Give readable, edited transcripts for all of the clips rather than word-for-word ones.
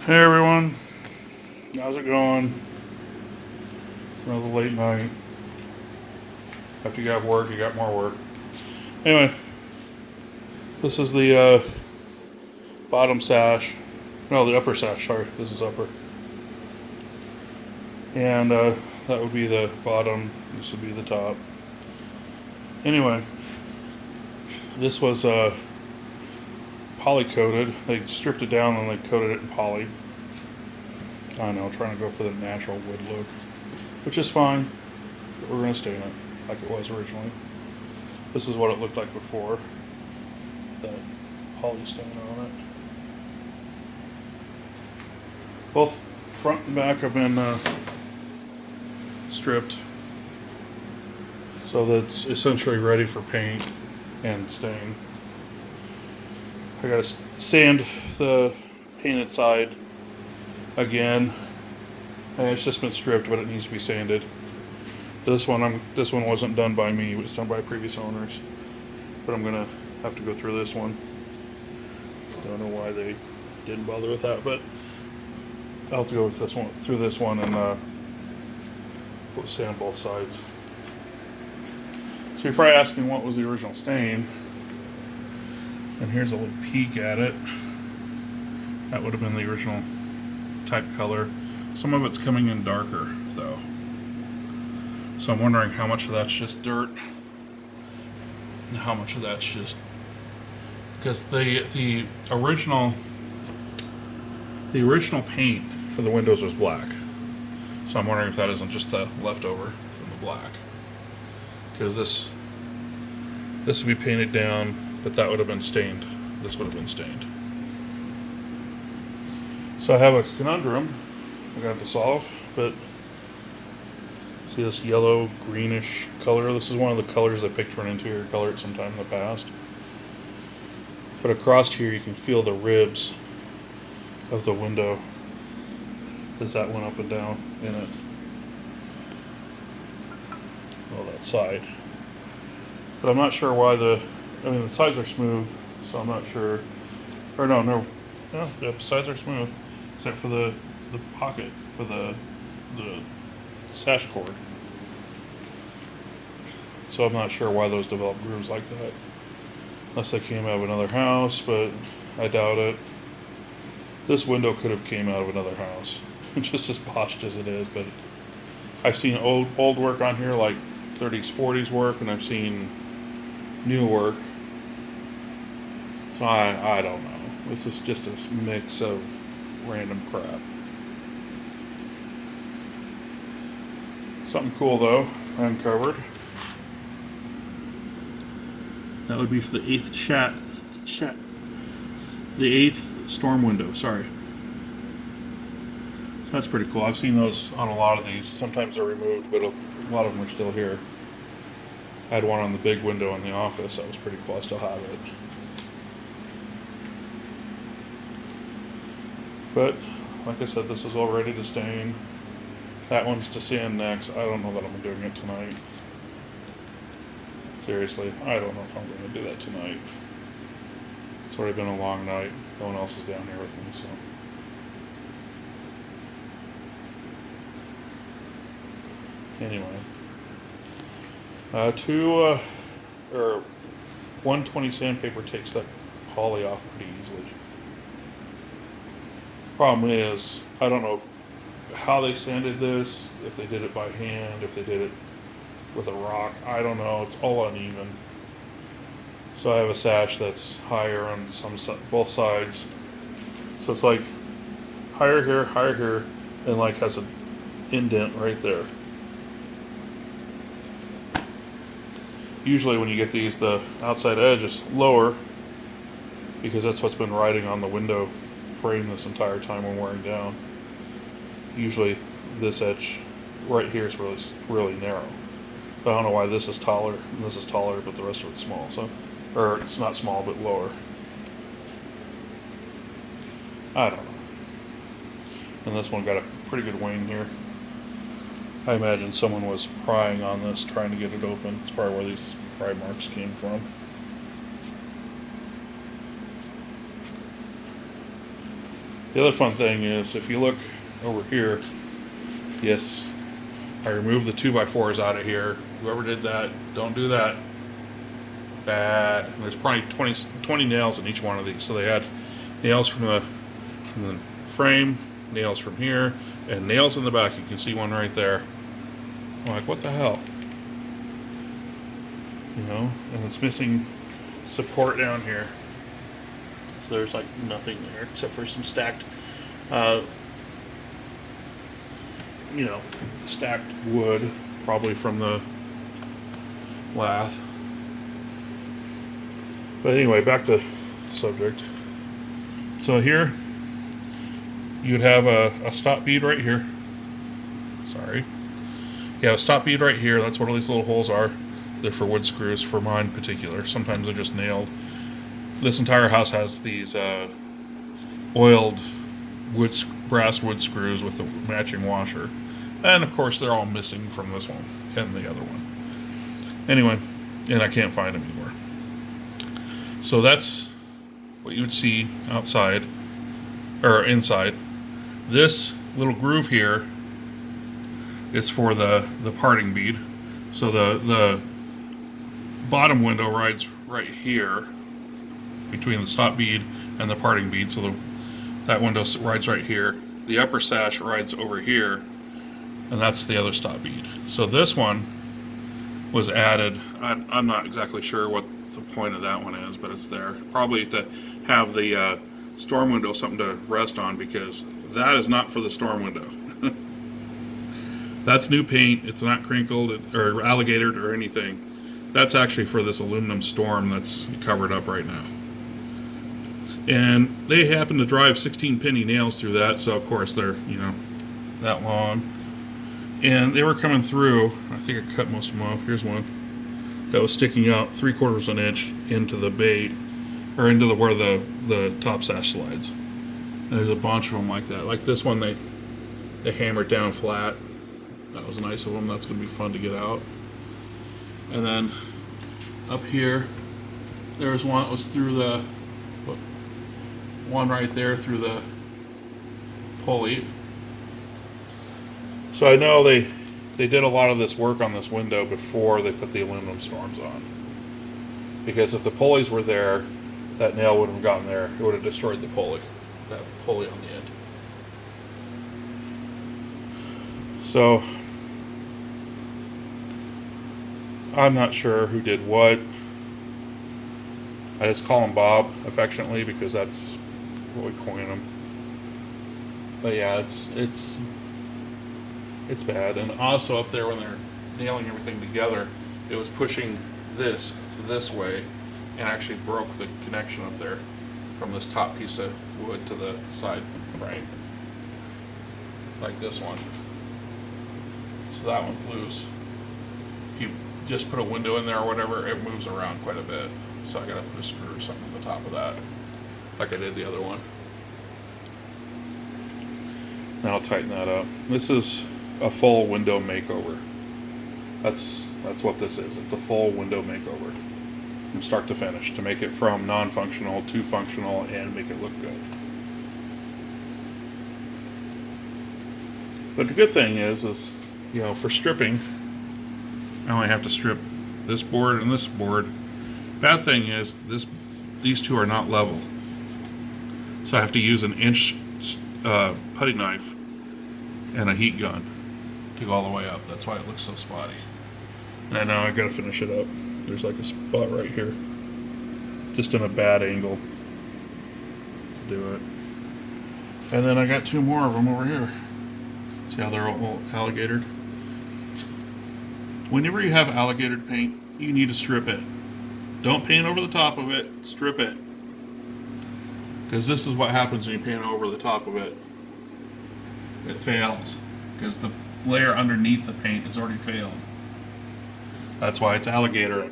Hey everyone, how's it going? It's another late night. After you got work, you got more work. Anyway, this is the bottom sash. No, the upper sash, sorry. This is upper. And that would be the bottom. This would be the top. Anyway, this was poly coated. They stripped it down and they coated it in poly. I know, trying to go for the natural wood look, which is fine. But we're going to stay in it like it was originally. This is what it looked like before. That poly stain on it. Both front and back have been stripped, so that's essentially ready for paint and stain. I gotta sand the painted side again, and it's just been stripped, but it needs to be sanded. This one wasn't done by me; it was done by previous owners. But I'm gonna have to go through this one. Don't know why they didn't bother with that, but I'll have to go with this one through this one and sand both sides. So you're probably asking what was the original stain, and here's a little peek at it. That would have been the original type color. Some of it's coming in darker though, so I'm wondering how much of that's just dirt and how much of that's just because the original paint for the windows was black. So I'm wondering if that isn't just the leftover from the black. Because this would be painted down, but that would have been stained. This would have been stained. So I have a conundrum I got to solve, but see this yellow greenish color? This is one of the colors I picked for an interior color at some time in the past. But across here you can feel the ribs of the window as that went up and down in it. Well, that side. But I'm not sure why the sides are smooth, so I'm not sure. Or no, the sides are smooth, except for the pocket for the sash cord. So I'm not sure why those developed grooves like that. Unless they came out of another house, but I doubt it. This window could have came out of another house. Just as botched as it is, but I've seen old work on here, like 30s, 40s work, and I've seen new work. So I don't know. This is just a mix of random crap. Something cool though, I uncovered. That would be for the eighth storm window. Sorry. So that's pretty cool. I've seen those on a lot of these. Sometimes they're removed, but a lot of them are still here. I had one on the big window in the office. That was pretty cool. I still have it. But like I said, this is all ready to stain. That one's to sand next. I don't know that I'm doing it tonight. Seriously, I don't know if I'm going to do that tonight. It's already been a long night. No one else is down here with me, so. Anyway, 120 sandpaper takes that poly off pretty easily. Problem is, I don't know how they sanded this, if they did it by hand, if they did it with a rock, I don't know, it's all uneven. So I have a sash that's higher on both sides. So it's like higher here, and like has an indent right there. Usually when you get these, the outside edge is lower because that's what's been riding on the window frame this entire time when wearing down. Usually this edge right here is really narrow. But I don't know why this is taller and this is taller, but the rest of it's small. Or it's not small, but lower. I don't know. And this one got a pretty good wing here. I imagine someone was prying on this, trying to get it open. It's probably where these pry marks came from. The other fun thing is, if you look over here, yes, I removed the 2x4s out of here. Whoever did that, don't do that. Bad. And there's probably 20 nails in each one of these. So they had nails from the frame, nails from here, and nails in the back. You can see one right there. I'm like, what the hell? You know, and it's missing support down here. So there's like nothing there except for some stacked, you know, stacked wood, probably from the lath. But anyway, back to subject. So here, you'd have a stop bead right here. Sorry. Yeah, a stop bead right here. That's what all these little holes are. They're for wood screws, for mine in particular. Sometimes they're just nailed. This entire house has these oiled brass wood screws with the matching washer. And of course, they're all missing from this one and the other one. Anyway, and I can't find them anymore. So that's what you would see outside, or inside. This little groove here is for the parting bead. So the bottom window rides right here between the stop bead and the parting bead. So that window rides right here. The upper sash rides over here, and that's the other stop bead. So this one was added. I'm not exactly sure what the point of that one is, but it's there. Probably to have the storm window something to rest on, because that is not for the storm window. That's new paint. It's not crinkled or alligator or anything. That's actually for this aluminum storm that's covered up right now. And they happen to drive 16 penny nails through that, so of course they're, you know, that long. And they were coming through. I think I cut most of them off. Here's one that was sticking out 3/4 of an inch into the bait, or into where the top sash slides. And there's a bunch of them like that. Like this one, they hammered down flat. That was nice of them. That's going to be fun to get out. And then up here, there was one that was through the one right there through the pulley. So I know they did a lot of this work on this window before they put the aluminum storms on. Because if the pulleys were there, that nail would have gotten there. It would have destroyed the pulley. That pulley on the end. So I'm not sure who did what. I just call him Bob affectionately because that's what we coin him. But yeah, it's bad. And also up there when they're nailing everything together, it was pushing this way and actually broke the connection up there from this top piece of wood to the side frame, like this one. So that one's loose. If you just put a window in there or whatever, it moves around quite a bit. So I gotta put a screw or something on the top of that, like I did the other one. Now I'll tighten that up. This is a full window makeover. That's what this is. It's a full window makeover from start to finish to make it from non-functional to functional and make it look good. But the good thing is you know, for stripping, I only have to strip this board and this board. Bad thing is these two are not level, so I have to use an inch putty knife and a heat gun to go all the way up. That's why it looks so spotty. And now I gotta finish it up. There's like a spot right here, just in a bad angle to do it. And then I got two more of them over here. See how they're all alligatored? Whenever you have alligator paint, you need to strip it. Don't paint over the top of it, strip it. Because this is what happens when you paint over the top of it. It fails. Because the layer underneath the paint has already failed. That's why it's alligator.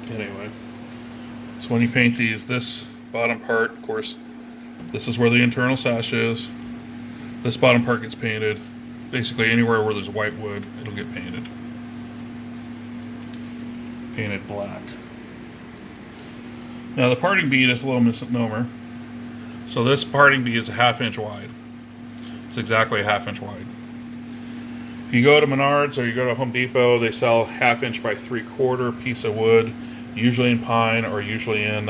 Anyway, so when you paint these, this bottom part, of course, this is where the internal sash is. This bottom part gets painted. Basically anywhere where there's white wood, it'll get painted. painted black. Now the parting bead is a little misnomer. So this parting bead is a 1/2 inch wide. It's exactly a 1/2 inch wide. If you go to Menards or you go to Home Depot, they sell 1/2 inch by 3/4 piece of wood, usually in pine or usually in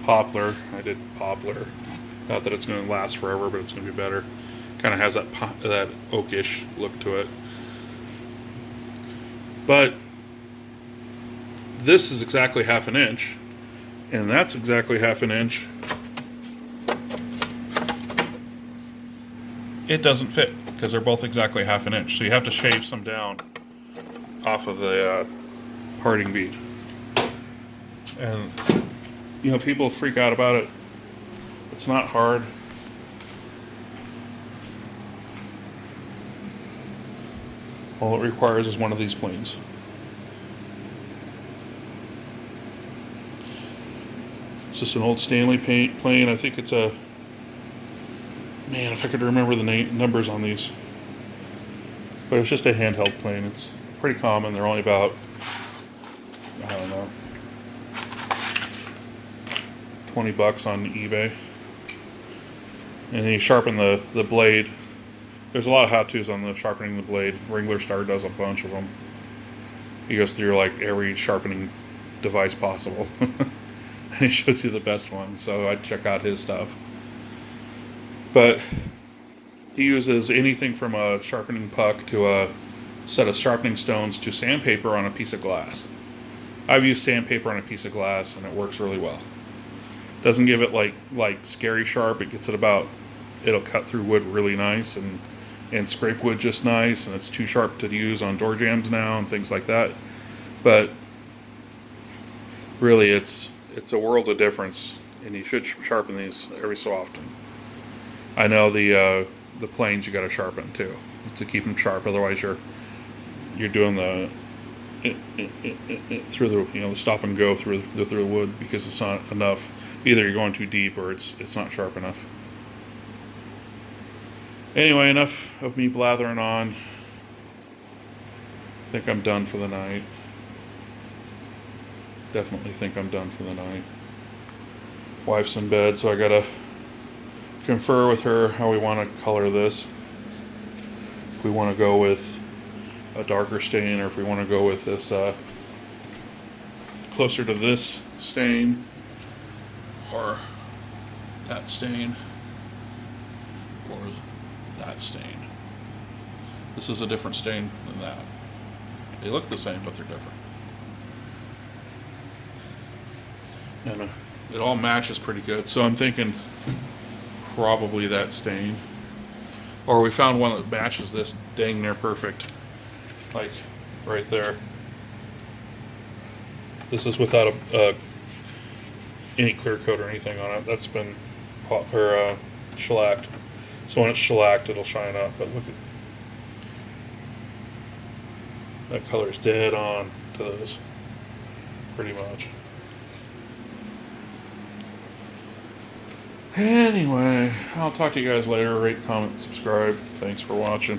poplar. I did poplar. Not that it's going to last forever, but it's going to be better. Kind of has that oakish look to it. But this is exactly 1/2 inch, and that's exactly 1/2 inch. It doesn't fit because they're both exactly 1/2 inch. So you have to shave some down off of the parting bead. And you know, people freak out about it. It's not hard. All it requires is one of these planes. It's just an old Stanley plane. I think it's a... Man, if I could remember the numbers on these. But it's just a handheld plane. It's pretty common. They're only about, I don't know, $20 on eBay. And then you sharpen the blade. There's a lot of how-tos on the sharpening the blade. Wrangler Star does a bunch of them. He goes through like every sharpening device possible. He shows you the best one, so I'd check out his stuff. But he uses anything from a sharpening puck to a set of sharpening stones to sandpaper on a piece of glass. I've used sandpaper on a piece of glass and it works really well. Doesn't give it like scary sharp. It gets it about, it'll cut through wood really nice and scrape wood just nice, and it's too sharp to use on door jambs now and things like that. But really it's a world of difference, and you should sharpen these every so often. I know the planes you got to sharpen too to keep them sharp. Otherwise, you're doing the through the the stop and go through the wood because it's not enough. Either you're going too deep or it's not sharp enough. Anyway, enough of me blathering on. I think I'm done for the night. Definitely think I'm done for the night. Wife's in bed, so I gotta confer with her how we want to color this. If we want to go with a darker stain, or if we want to go with this closer to this stain, or that stain, or that stain. This is a different stain than that. They look the same, but they're different. And it all matches pretty good, so I'm thinking probably that stain. Or we found one that matches this dang near perfect. Like right there. This is without any clear coat or anything on it. That's been shellacked. So when it's shellacked, it'll shine up. But look at that, color's dead on to those, pretty much. Anyway, I'll talk to you guys later. Rate, comment, subscribe. Thanks for watching.